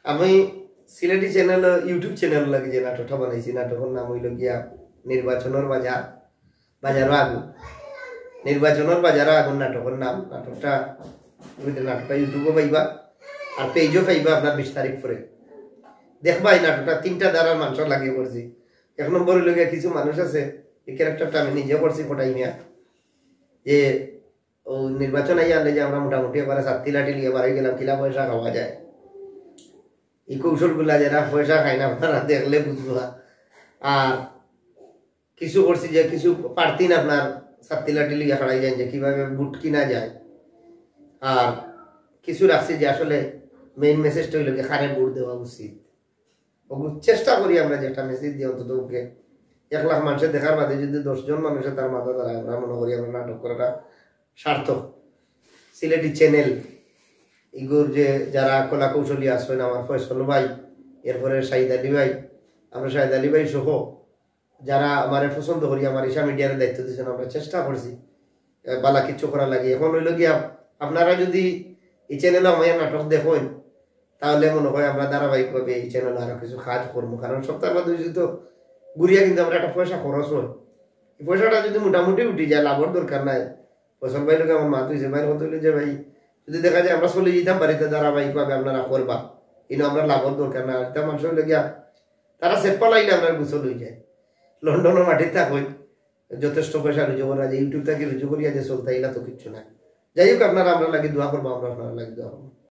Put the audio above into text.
আমি Sylheti channel YouTube channel লাগে যে নাটকটা বানাইছি নাটকের নাম হইল গিয়া নির্বাচনের বাজার বাজারও আগুন নির্বাচনের বাজারও আগুন নাটকের নাম নাটকটা ইউটিউবও পাইবা আর পেজও পাইবা আপনার 20 তারিখ পরে দেখবা এই নাটকটা 3টা দ্বারার মানুষ লাগিয়ে পড়ছি 1 নম্বর হইল গিয়া কিছু মানুষ আছে এই ক্যারেক্টারটা আমি নিজে করছি ফটাই মিয়া যে ও নির্বাচন আইয়া আনলে যে আমরা মোটামুটি এবারে 7 লাঠি নিয়ে বাড়ি গেলাম কিলা পয়সা খাওয়া যায় এই কৌশলগুলা যারা পয়সা খায় না আপনারা দেখলে বুঝবো। আর কিছু করছি যে কিছু প্রার্থী না আপনার 7 লাঠি লিয়ে খাড়াই যায় যে কিভাবে বুট কিনা যায়। আর কিছু রাখছি যে আসলে মেইন মেসেজটা হইল খারে ভোট দেওয়া উচিত চেষ্টা করি আমরা যে একটা মেসেজ দিই অন্তত ওকে 1 লাখ মানুষের দেখার বাদে যদি 10 জন মানুষের তার মাথা দাঁড়ায় আমরা মনে করি আমরা নাটক করাটা সার্থক। সিলেটি চ্যানেল ইগুর যে যারা কলা কৌশলী আসবেন আমার ফয়সল ভাই এরপরে শাহিদ আলী ভাই আমরা শাহিদ আলী ভাই সহ যারা আমার পছন্দ করি আমার ঈশা মিডিয়ার দায়িত্ব দিয়েছেন আমরা চেষ্টা করছি বালা কিচ্ছু করা লাগে। এখন হইল গিয়া আপনারা যদি এই চ্যানেলে আমার নাটক দেখেন তাহলে মনে হয় আমরা ধারাবাহিকভাবে এই চ্যানেলে আরো কিছু কাজ করবো কারণ সপ্তাহ বাদ তো ঘুরিয়া কিন্তু আমরা একটা পয়সা খরচ হয় এই পয়সাটা যদি মোটামুটি উঠি যায় লাভর দরকার নাই। ফসল ভাই লোক আমার মাত হয়েছে ভাইয়ের কথা হইলো যে ভাই যদি দেখা যায় আমরা চলে যেতাম বাড়িতে ধারাবাহিকভাবে আপনারা করবা কিন্তু আমরা লাভর দরকার না এটা মানুষ হইলে গিয়া তারা সেট পালাইলে আপনার গুছল হয়ে যায় লন্ডনের মাটির থাকুন যথেষ্ট পয়সা রুজু করা যায় ইউটিউব থেকে রুজু করিয়া যে চলতে এগুলা তো কিচ্ছু না। যাই হোক আপনারা আমরা লাগে দোয়া করবো আমরা আপনারা লাগে দোয়া করবো।